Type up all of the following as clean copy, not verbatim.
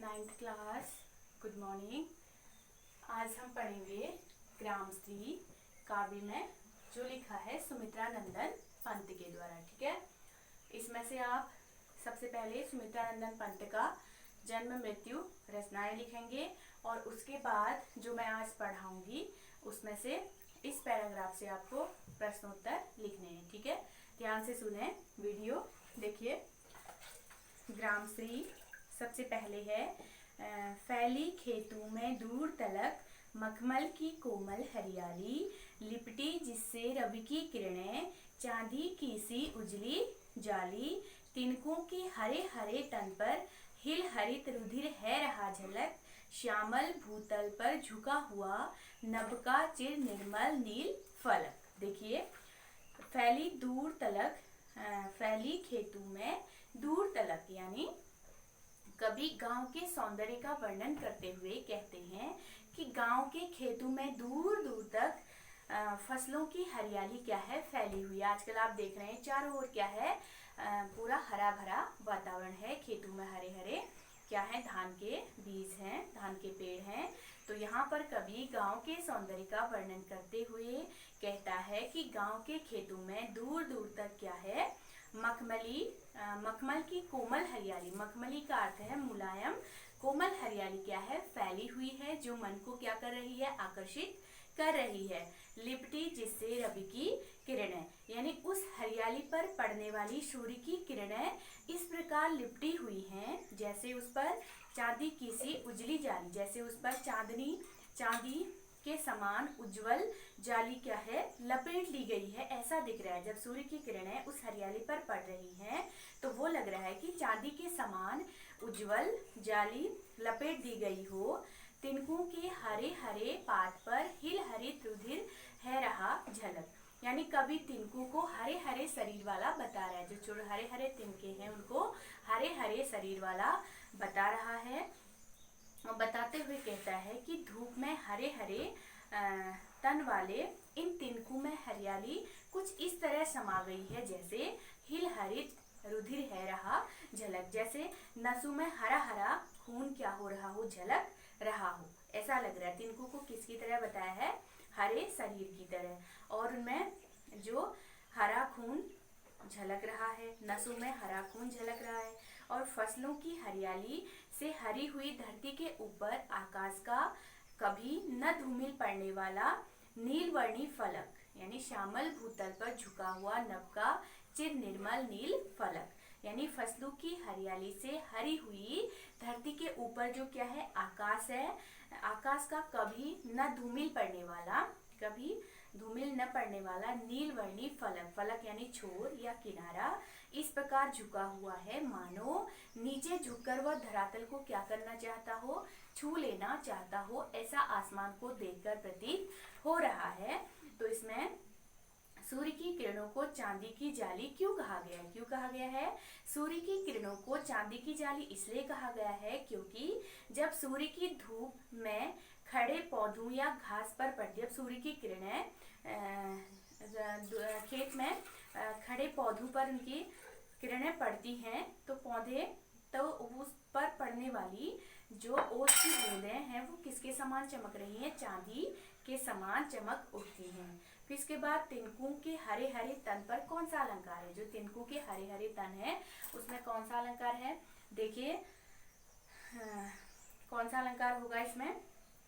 Ninth class, good morning. आज हम पढ़ेंगे ग्रामश्री काव्य में जो लिखा है सुमित्रा नंदन पंत के द्वारा। ठीक है, इसमें से आप सबसे पहले सुमित्रा नंदन पंत का जन्म मृत्यु रचनाएं लिखेंगे और उसके बाद जो मैं आज पढ़ाऊंगी उसमें से इस पैराग्राफ से आपको प्रश्नोत्तर लिखने हैं। ठीक है, ध्यान से सुने, वीडियो देखिए। ग्रामश्री सबसे पहले है फैली खेतों में दूर तलक मखमल की कोमल हरियाली, लिपटी जिससे रवि की किरणें, चांदी की सी उजली जाली, तिनकों के हरे हरे तन पर हिल हरित रुधिर है रहा झलक, श्यामल भूतल पर झुका हुआ नभ का चिर निर्मल नील फलक। देखिए, फैली दूर तलक, फैली खेतों में दूर तलक यानी कभी गांव के सौंदर्य का वर्णन करते हुए कहते हैं कि गांव के खेतों में दूर दूर तक फसलों की हरियाली क्या है, फैली हुई। आजकल आप देख रहे हैं चारों ओर क्या है, पूरा हरा भरा वातावरण है। खेतों में हरे हरे क्या है, धान के बीज हैं, धान के पेड़ हैं। तो यहाँ पर कवि गांव के सौंदर्य का वर्णन करते हुए कहता है कि गांव के खेतों में दूर दूर तक क्या है, मखमल की कोमल हरियाली, मखमली का अर्थ है मुलायम, कोमल हरियाली क्या है, फैली हुई है, जो मन को क्या कर रही है, आकर्षित कर रही है। लिपटी जिससे रवि की किरणें यानी उस हरियाली पर पड़ने वाली सूर्य की किरणें इस प्रकार लिपटी हुई हैं जैसे उस पर चांदी की सी उजली जाली, जैसे उस पर चांदी के समान उज्जवल जाली क्या है, लपेट ली गई है, ऐसा दिख रहा है। जब सूर्य की किरणें उस हरियाली पर पड़ रही हैं तो वो लग रहा है कि चांदी के समान उज्जवल जाली लपेट दी गई हो। तिनकों के हरे हरे पात पर हिल हरित रुधिर है रहा झलक, यानी कवि तिनकों को हरे हरे शरीर वाला बता रहा है। जो छोटे हरे हरे तिनके हैं उनको हरे हरे शरीर वाला बता रहा है और बताते हुए कहता है कि धूप में हरे हरे तन वाले इन तिनकों में हरियाली कुछ इस तरह समा गई है जैसे हिल हरित रुधिर है रहा झलक, जैसे नसों में हरा हरा खून क्या हो रहा हो, झलक रहा हो, ऐसा लग रहा है। तिनकों को किसकी तरह बताया है, हरे शरीर की तरह, और उनमें जो हरा खून झलक रहा है, नसों में हरा खून झलक रहा है, और फसलों की हरियाली से हरी हुई धरती के ऊपर आकाश का कभी न धूमिल पड़ने वाला नीलवर्णी फलक, यानी श्यामल भूतल पर झुका हुआ नभ का चिर निर्मल नील फलक, यानी फसलों की हरियाली से हरी हुई धरती के ऊपर जो क्या है, आकाश है, आकाश का कभी न धूमिल पड़ने वाला, कभी धूमिल न पड़ने वाला नीलवर्णी फलक, फलक यानी छोर या किनारा इस प्रकार झुका हुआ है मानो नीचे झुककर वह धरातल को क्या करना चाहता हो, छू लेना चाहता हो, ऐसा आसमान को देखकर प्रतीत हो रहा है। तो इसमें सूर्य की किरणों को चांदी की जाली क्यों कहा गया है, क्यों कहा गया है, सूर्य की किरणों को चांदी की जाली इसलिए कहा गया है क्योंकि जब सूर्य की धूप में खड़े पौधों या घास पर पड़ती है, सूर्य की किरणें खेत में खड़े पौधों पर उनकी किरणें पड़ती हैं तो पौधे तो उस पर पड़ने वाली जो ओस की बूंदें हैं वो किसके समान चमक रही हैं, चांदी के समान चमक उठती हैं। फिर इसके बाद तिनकों के हरे हरे तन पर कौन सा अलंकार है, जो तिनकों के हरे हरे तन है उसमें कौन सा अलंकार है, देखिए कौन सा अलंकार होगा इसमें।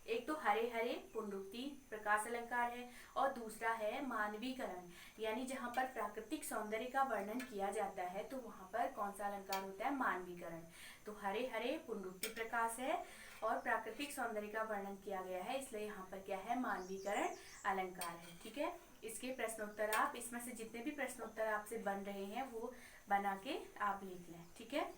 एक तो हरे हरे पुनरुक्ति प्रकाश अलंकार है और दूसरा है मानवीकरण, यानी जहाँ पर प्राकृतिक सौंदर्य का वर्णन किया जाता है तो वहाँ पर कौन सा अलंकार होता है, मानवीकरण। तो हरे हरे पुनरुक्ति प्रकाश है और प्राकृतिक सौंदर्य का वर्णन किया गया है, इसलिए यहाँ पर क्या है, मानवीकरण अलंकार है। ठीक है, इसके प्रश्नोत्तर आप इसमें से जितने भी प्रश्नोत्तर आपसे बन रहे हैं वो बना के आप लिख लें। ठीक है।